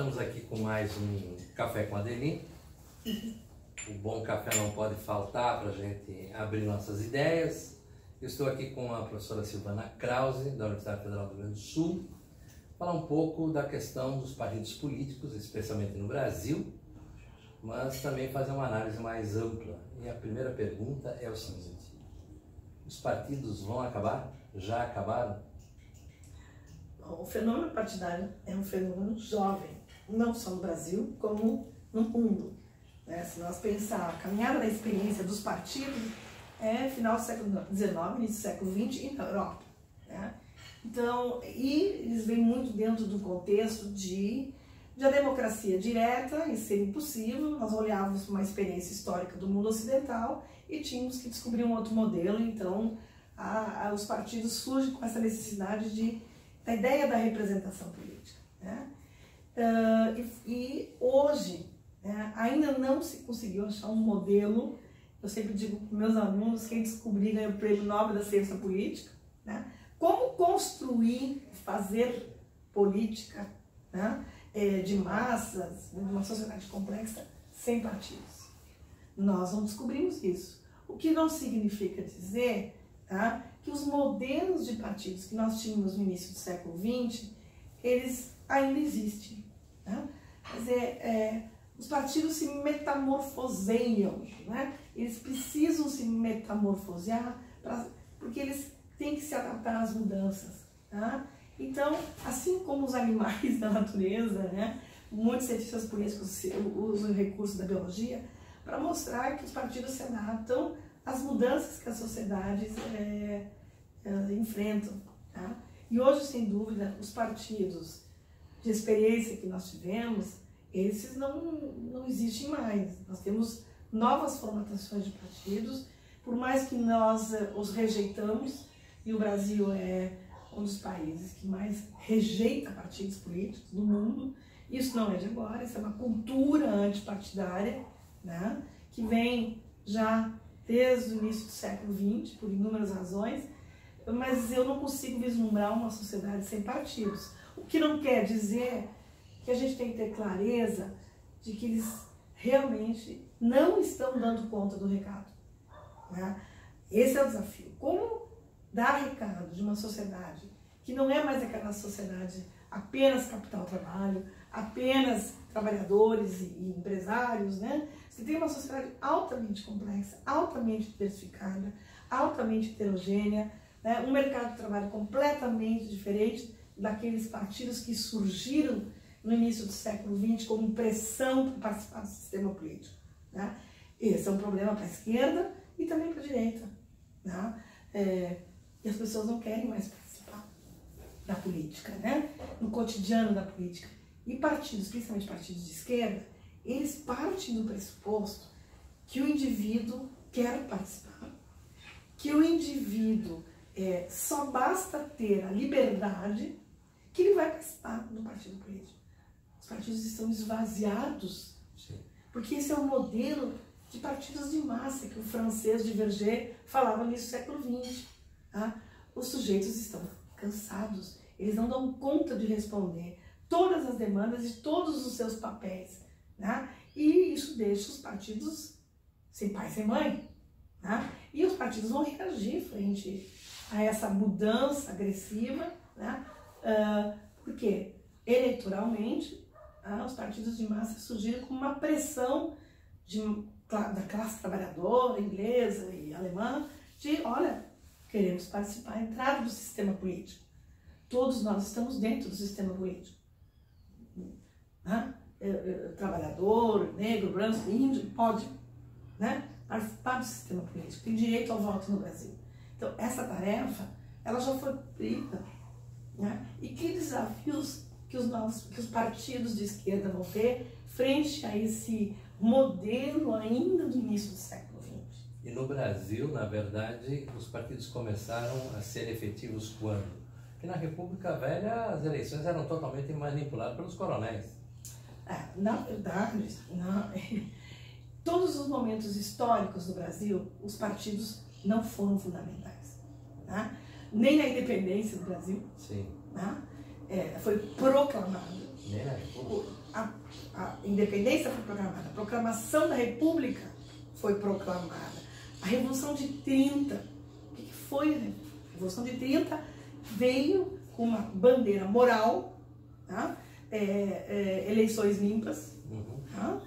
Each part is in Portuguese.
Estamos aqui com mais um Café com Adelim. O bom café não pode faltar para a gente abrir nossas ideias. Eu estou aqui com a professora Silvana Krause, da Universidade Federal do Rio Grande do Sul, falar um pouco da questão dos partidos políticos, especialmente no Brasil, mas também fazer uma análise mais ampla. E a primeira pergunta é o seguinte: os partidos vão acabar? Já acabaram? O fenômeno partidário é um fenômeno jovem, não só no Brasil, como no mundo. Se nós pensar a caminhada da experiência dos partidos, é final do século XIX, início do século XX e na Europa. Então, e eles vêm muito dentro do contexto de a democracia direta e ser impossível. Nós olhávamos para uma experiência histórica do mundo ocidental e tínhamos que descobrir um outro modelo. Então, os partidos surgem com essa necessidade da ideia da representação política. E hoje, ainda não se conseguiu achar um modelo. Eu sempre digo para meus alunos, quem descobrir ganha o Prêmio Nobel da Ciência Política, como construir, fazer política de massas, de uma sociedade complexa, sem partidos. Nós não descobrimos isso. O que não significa dizer que os modelos de partidos que nós tínhamos no início do século XX, eles ainda existem. Quer dizer, os partidos se metamorfoseiam, eles precisam se metamorfosear porque eles têm que se adaptar às mudanças. Então, assim como os animais da natureza, muitos cientistas políticos usam o recurso da biologia para mostrar que os partidos se adaptam às mudanças que as sociedades enfrentam. E hoje, sem dúvida, os partidos de experiência que nós tivemos, esses não existem mais. Nós temos novas formatações de partidos, por mais que nós os rejeitamos, e o Brasil é um dos países que mais rejeita partidos políticos do mundo. Isso não é de agora, isso é uma cultura antipartidária, que vem já desde o início do século XX, por inúmeras razões, mas eu não consigo vislumbrar uma sociedade sem partidos. O que não quer dizer que a gente tem que ter clareza de que eles realmente não estão dando conta do recado. Esse é o desafio. Como dar recado de uma sociedade que não é mais aquela sociedade apenas capital-trabalho, apenas trabalhadores e empresários, Você tem uma sociedade altamente complexa, altamente diversificada, altamente heterogênea, um mercado de trabalho completamente diferente daqueles partidos que surgiram no início do século XX como pressão para participar do sistema político. Esse é um problema para a esquerda e também para a direita. E as pessoas não querem mais participar da política, no cotidiano da política. E partidos, principalmente partidos de esquerda, eles partem do pressuposto que o indivíduo quer participar, que o indivíduo só basta ter a liberdade que ele vai participar do partido político. Os partidos estão esvaziados, porque esse é o modelo de partidos de massa que o francês de Verger falava no início do século XX. Os sujeitos estão cansados, eles não dão conta de responder todas as demandas e todos os seus papéis. E isso deixa os partidos sem pai, sem mãe. E os partidos vão reagir frente a essa mudança agressiva, porque eleitoralmente os partidos de massa surgiram com uma pressão da classe trabalhadora inglesa e alemã de, olha, queremos participar, entrar no sistema político. Todos nós estamos dentro do sistema político. Trabalhador, negro, branco, índio, pode participar do sistema político, tem direito ao voto no Brasil. Então, essa tarefa, ela já foi cumprida. E que desafios que os partidos de esquerda vão ter frente a esse modelo ainda do início do século XX? E no Brasil, na verdade, os partidos começaram a ser efetivos quando? Porque na República Velha as eleições eram totalmente manipuladas pelos coronéis. Na verdade, todos os momentos históricos do Brasil, os partidos não foram fundamentais. Nem na independência do Brasil. Sim. Foi proclamada. a independência foi proclamada, a proclamação da República foi proclamada, a Revolução de 30, o que foi? A Revolução de 30 veio com uma bandeira moral, tá? Eleições limpas, tá?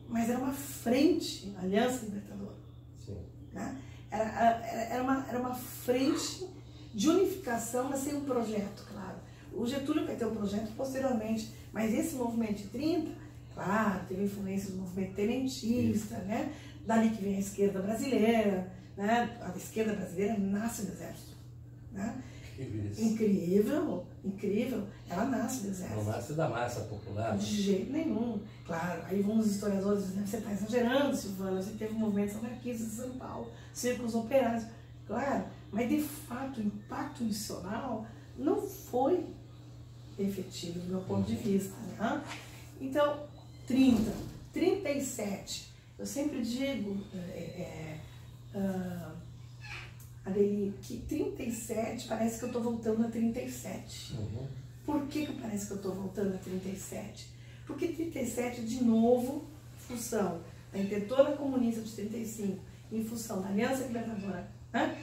Mas era uma frente, Aliança Libertadora. Sim. Né? Era uma frente de unificação, mas sem um projeto, claro. O Getúlio vai ter um projeto posteriormente, mas esse movimento de 30, claro, teve influência do movimento tenentista, né? Dali que vem a esquerda brasileira, né? A esquerda brasileira nasce do Exército, né? Incrível, incrível, ela nasce do Exército. Não nasce da massa popular. De jeito nenhum, claro. Aí vão os historiadores dizendo, você está exagerando, Silvana, você teve movimentos anarquistas em São Paulo, círculos operários, claro, mas de fato o impacto institucional não foi efetivo do meu ponto de vista, né? Então, 30, 37, eu sempre digo, Adeli, que 37 parece que eu estou voltando a 37. Por que parece que eu estou voltando a 37? Porque 37, de novo, em função da intentora comunista de 35, em função da Aliança Libertadora, né?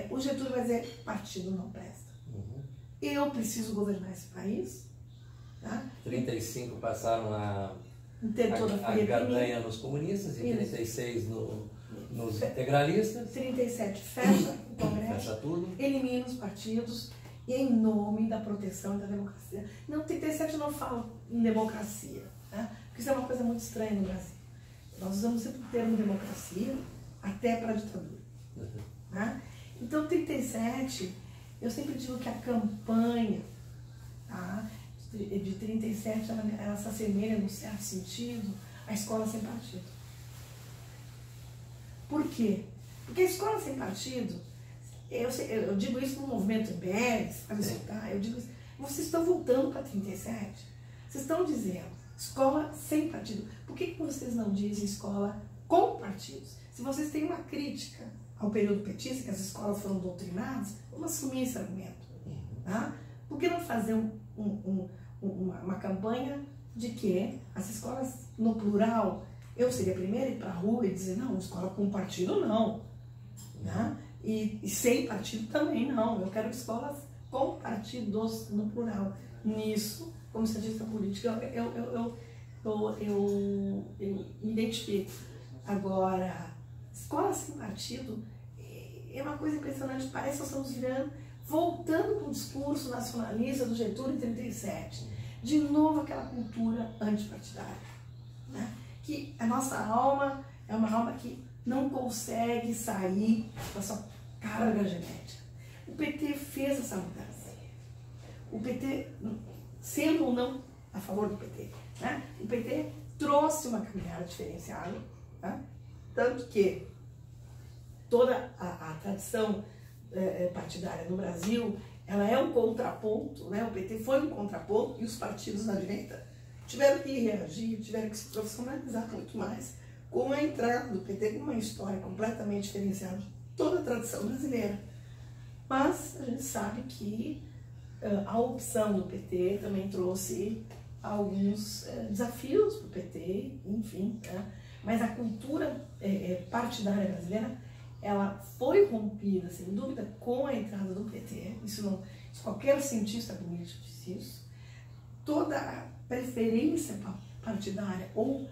O Getúlio vai dizer, partido não presta. Eu preciso governar esse país. Tá? 35 passaram a gadanha nos comunistas, e 36 nos integralistas. 37 fecha o Congresso, fecha tudo, elimina os partidos e em nome da proteção e da democracia. Não, 37 eu não falo em democracia, né? Porque isso é uma coisa muito estranha no Brasil. Nós usamos sempre o termo democracia até para a ditadura. Né? Então, 37, eu sempre digo que a campanha, tá, de 37 ela se assemelha, num certo sentido, à escola sem partido. Por quê? Porque a escola sem partido, eu digo isso no movimento MBL, para me escutar, eu digo isso, vocês estão voltando para 37, vocês estão dizendo escola sem partido. Por que vocês não dizem escola com partidos? Se vocês têm uma crítica ao período petista, que as escolas foram doutrinadas, vamos assumir esse argumento. Tá? Por que não fazer uma campanha de que as escolas, no plural, eu seria a primeira a ir para a rua e dizer, não, escola com partido não. Né? E sem partido também não. Eu quero escolas com partidos no plural. Nisso, como cientista política, eu me identifico. Agora, escola sem partido é uma coisa impressionante. Parece que nós estamos voltando para o discurso nacionalista do Getúlio em 37. De novo aquela cultura antipartidária. Né? Que a nossa alma é uma alma que não consegue sair da sua carga genética. O PT fez essa mudança. O PT, sendo ou não a favor do PT, né? O PT trouxe uma caminhada diferenciada, né? Tanto que toda a tradição partidária no Brasil, ela é um contraponto, né? O PT foi um contraponto e os partidos da direita tiveram que reagir, tiveram que se profissionalizar muito mais com a entrada do PT, com uma história completamente diferenciada de toda a tradição brasileira. Mas a gente sabe que a opção do PT também trouxe alguns desafios para o PT, enfim, né? Mas a cultura partidária brasileira, ela foi rompida, sem dúvida, com a entrada do PT. Isso qualquer cientista político disse isso. Toda a preferência partidária ou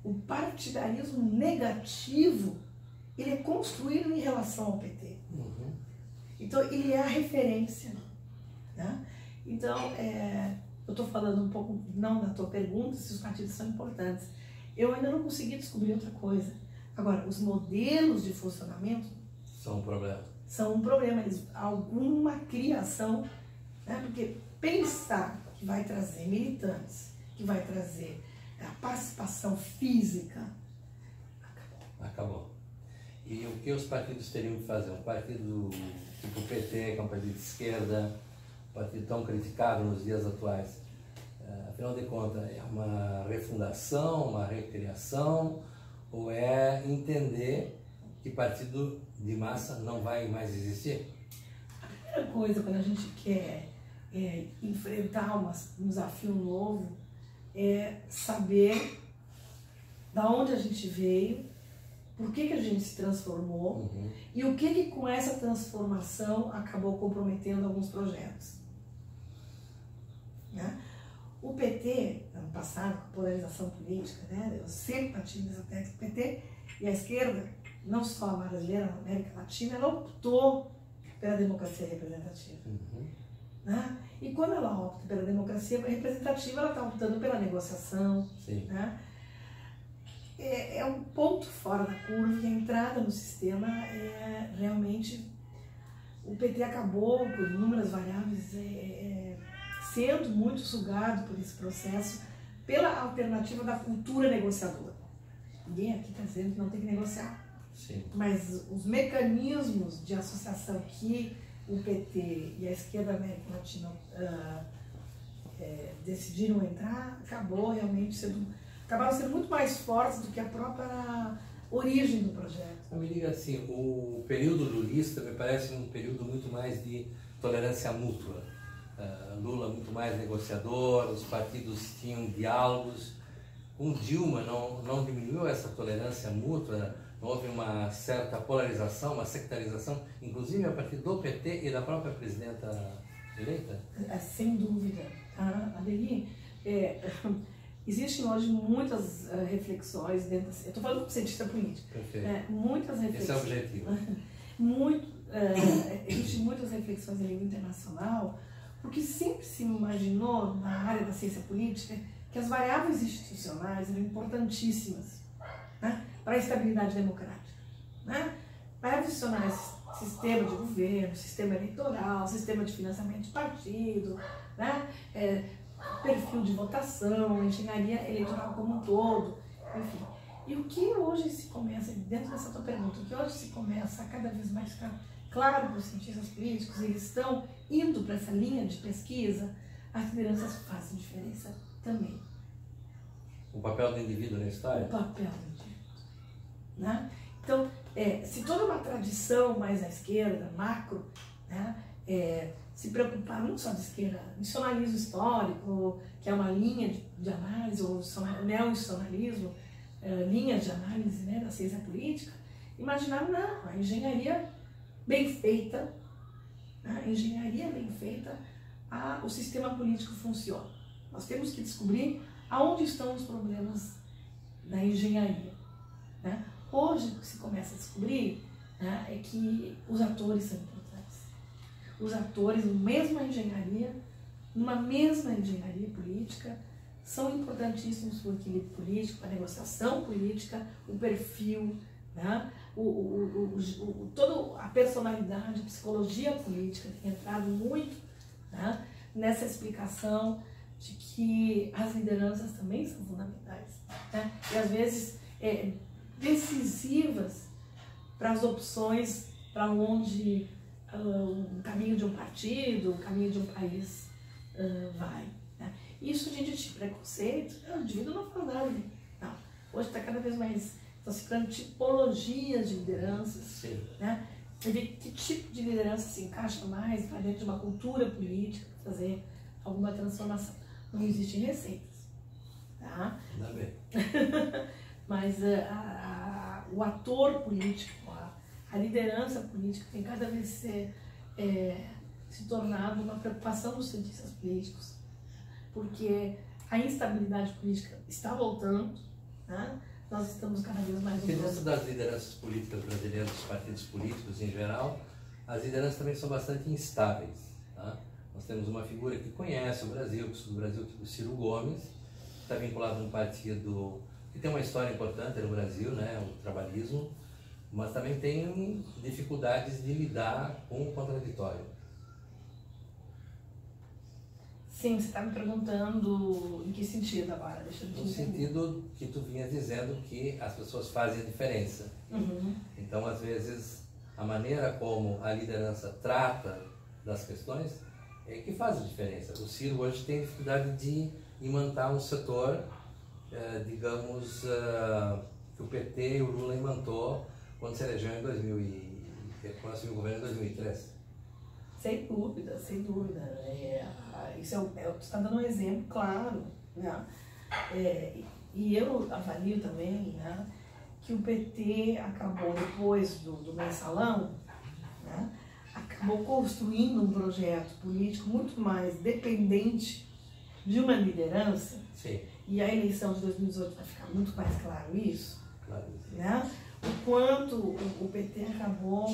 o partidarismo negativo, ele é construído em relação ao PT. Então, ele é a referência. Né? Então, eu estou falando um pouco, não da tua pergunta, se os partidos são importantes. Eu ainda não consegui descobrir outra coisa. Agora, os modelos de funcionamento são um problema. São um problema. Alguma criação, né? Porque pensar que vai trazer militantes, que vai trazer a participação física, acabou. E o que os partidos teriam que fazer? Um partido tipo o PT, que é um partido de esquerda, um partido tão criticado nos dias atuais, afinal de contas, é uma refundação, uma recriação, ou é entender que partido de massa não vai mais existir? A primeira coisa, quando a gente quer enfrentar um desafio novo, é saber da onde a gente veio, por que a gente se transformou e o que com essa transformação acabou comprometendo alguns projetos. Né? O PT, ano passado, com a polarização política, né, eu sempre bati nessa tecla do PT, e a esquerda, não só a brasileira, na América Latina, ela optou pela democracia representativa. Né? E quando ela opta pela democracia representativa, ela está optando pela negociação. Né? É um ponto fora da curva e a entrada no sistema é realmente... O PT acabou, por inúmeras variáveis, sendo muito sugado por esse processo, pela alternativa da cultura negociadora. Ninguém aqui está dizendo que não tem que negociar. Mas os mecanismos de associação que o PT e a esquerda da América Latina decidiram entrar, acabaram sendo muito mais fortes do que a própria origem do projeto. Me diga assim, o período lulista me parece um período muito mais de tolerância mútua. Lula muito mais negociador, os partidos tinham diálogos. Com Dilma não diminuiu essa tolerância mútua, não houve uma certa polarização, uma sectarização, inclusive a partir do PT e da própria presidenta eleita? Sem dúvida. Adeli, existem hoje muitas reflexões dentro... Eu estou falando como cientista político. Perfeito. Muitas reflexões. Esse é o objetivo. Existem muitas reflexões em nível internacional, porque sempre se imaginou, na área da ciência política, que as variáveis institucionais eram importantíssimas, né, para a estabilidade democrática. Né? Variáveis institucionais, sistema de governo, sistema eleitoral, sistema de financiamento de partido, né, perfil de votação, engenharia eleitoral como um todo, enfim. E o que hoje se começa, dentro dessa tua pergunta, o que hoje se começa a cada vez mais ficar claro para os cientistas políticos, eles estão indo para essa linha de pesquisa, as lideranças fazem diferença também. O papel do indivíduo na história? O papel do indivíduo. Né? Então, se toda uma tradição mais à esquerda, macro, né, se preocupar não só de esquerda, missionalismo histórico, que é uma linha de análise, ou neo-missionalismo, linhas de análise, né, da ciência política, imaginar, não, a engenharia bem feita, o sistema político funciona. Nós temos que descobrir aonde estão os problemas da engenharia. Né? Hoje, o que se começa a descobrir, né, é que os atores são importantes. Os atores, numa mesma engenharia política, são importantíssimos para o equilíbrio político, para a negociação política, o perfil, né? Toda a personalidade, a psicologia política tem entrado muito, né, nessa explicação de que as lideranças também são fundamentais, né? E às vezes decisivas para as opções para onde o caminho de um partido, o caminho de um país vai. Né? Isso, gente, de preconceito, o indivíduo não faz nada. Não. Hoje está cada vez mais, estão se criando tipologias de lideranças, né? Você vê que tipo de liderança se encaixa mais para dentro de uma cultura política, para fazer alguma transformação. Não existem receitas, tá? Ainda bem. Mas o ator político, a liderança política tem cada vez se tornado uma preocupação dos cientistas políticos, porque a instabilidade política está voltando, né? Nós estamos cada vez mais... Dentro das lideranças políticas brasileiras, dos partidos políticos em geral, as lideranças também são bastante instáveis. Tá? Nós temos uma figura que conhece o Brasil, que estuda o Brasil, que é o Ciro Gomes, que está vinculado a um partido que tem uma história importante no Brasil, né, o trabalhismo, mas também tem dificuldades de lidar com o contraditório. Sim, você está me perguntando em que sentido agora? Deixa eu te No sentido que tu vinhas dizendo que as pessoas fazem a diferença. Então, às vezes, a maneira como a liderança trata das questões é que faz a diferença. O Ciro hoje tem dificuldade de imantar um setor, digamos, que o PT e o Lula imantou quando se elegeu em quando assumiu o governo em 2003. Sem dúvida, sem dúvida. Você está dando um exemplo claro, né? E eu avalio também, né, que o PT acabou, depois do mensalão, né, acabou construindo um projeto político muito mais dependente de uma liderança. Sim. E a eleição de 2018 vai ficar muito mais claro isso, Claro. né? O quanto o PT acabou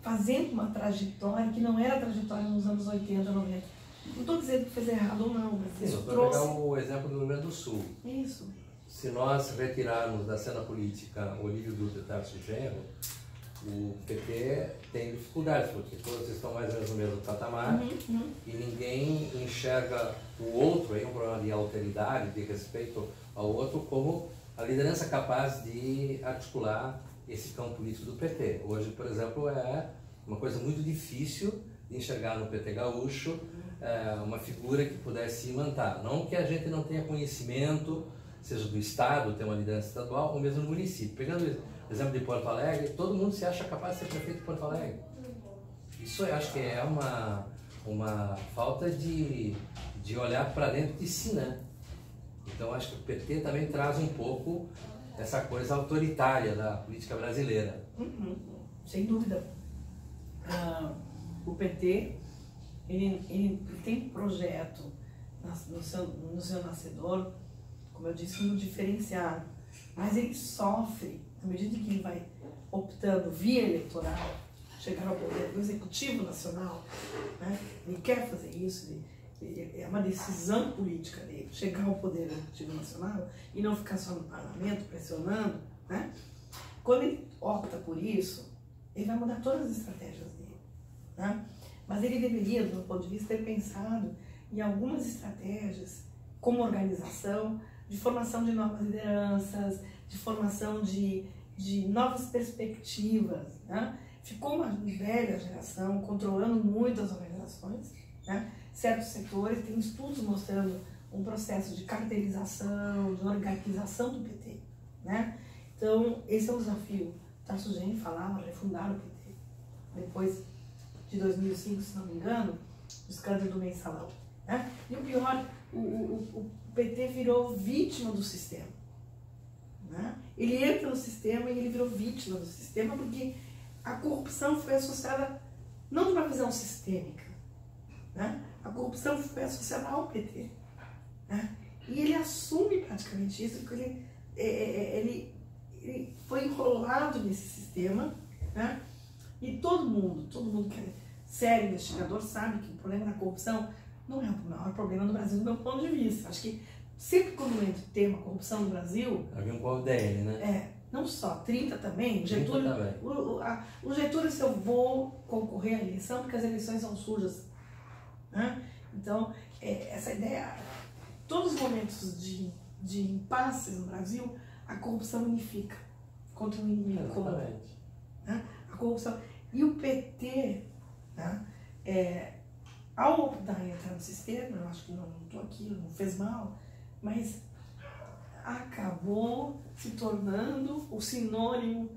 fazendo uma trajetória que não era a trajetória nos anos 80, 90. Não estou dizendo que fez errado ou não, mas isso trouxe... Vou pegar o exemplo do Rio Grande do Sul. Isso. Se nós retirarmos da cena política Olívio Dutra e Tarso Genro, o PT tem dificuldades, porque todos estão mais ou menos no mesmo patamar e ninguém enxerga o outro, aí um problema de alteridade, de respeito ao outro, como a liderança capaz de articular esse campo político do PT. Hoje, por exemplo, é uma coisa muito difícil de enxergar no PT gaúcho uma figura que pudesse imantar. Não que a gente não tenha conhecimento, seja do Estado, ter uma liderança estadual, ou mesmo no município. Pegando o exemplo de Porto Alegre, todo mundo se acha capaz de ser prefeito de Porto Alegre. Isso eu acho que é uma falta de olhar para dentro de si, né? Então acho que o PT também traz um pouco essa coisa autoritária da política brasileira. Sem dúvida. O PT ele tem um projeto no seu nascedor, como eu disse, muito diferenciado, mas ele sofre, à medida que ele vai optando via eleitoral, chegar ao poder do Executivo Nacional, né? Ele quer fazer isso, é uma decisão política dele, chegar ao poder do Executivo Nacional e não ficar só no parlamento pressionando, né? Quando ele opta por isso, ele vai mudar todas as estratégias dele, né? Mas ele deveria, do meu ponto de vista, ter pensado em algumas estratégias, como organização, de formação de novas lideranças, de formação de novas perspectivas, né? Ficou uma velha geração controlando muito as organizações, né? Certos setores, tem estudos mostrando um processo de cartelização, de organização do PT, né? Então, esse é um desafio. Tarso Genro falava, refundar o PT. Depois de 2005, se não me engano, o escândalo do mensalão, né? E o pior, o PT virou vítima do sistema, né? Ele entra no sistema e ele virou vítima do sistema porque a corrupção foi associada não de uma visão sistêmica, né? A corrupção foi associada ao PT, né? E ele assume praticamente isso, porque ele foi enrolado nesse sistema, né? E todo mundo que é sério investigador sabe que o problema da corrupção não é o maior problema no Brasil, do meu ponto de vista. Acho que sempre quando entra o tema corrupção no Brasil... Havia um pouco dele, né? Não só, 30 também. 30 Getúlio, também. O Getúlio, se eu vou concorrer à eleição, porque as eleições são sujas, né? Então, essa ideia, todos os momentos de impasses no Brasil, a corrupção unifica contra o inimigo comum. Né? A corrupção. E o PT, né, ao optar em entrar no sistema, eu acho que não estou aqui, não fez mal, mas acabou se tornando o sinônimo,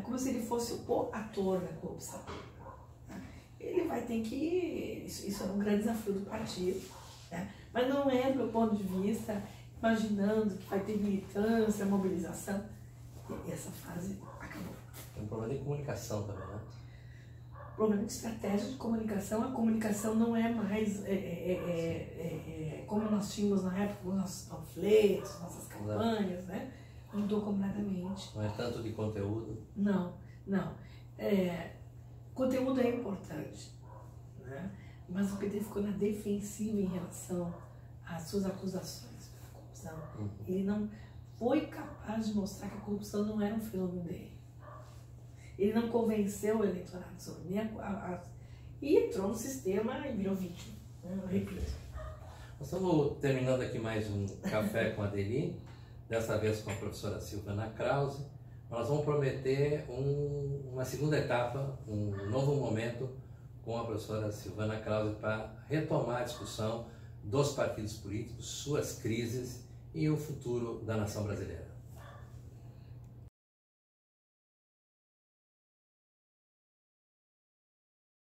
como se ele fosse o ator da corrupção. Ele vai ter que... Isso é um grande desafio do partido, né? Mas não é, do meu ponto de vista, imaginando que vai ter militância, mobilização. E essa fase acabou. Tem um problema de comunicação também, né? Problema de estratégia de comunicação. A comunicação não é mais como nós tínhamos na época, com nossos panfletos, nossas campanhas, né? Mudou completamente. Não é tanto de conteúdo? Não. Conteúdo é importante, né? Mas o PT ficou na defensiva em relação às suas acusações pela corrupção. Ele não foi capaz de mostrar que a corrupção não era um fenômeno dele. Ele não convenceu o eleitorado sobre e entrou no sistema e virou vítima. Né? Eu repito. Nós estamos terminando aqui mais um Café com a Adeli, dessa vez com a professora Silvana Krause. Nós vamos prometer uma segunda etapa, um novo momento com a professora Silvana Krause para retomar a discussão dos partidos políticos, suas crises e o futuro da nação brasileira.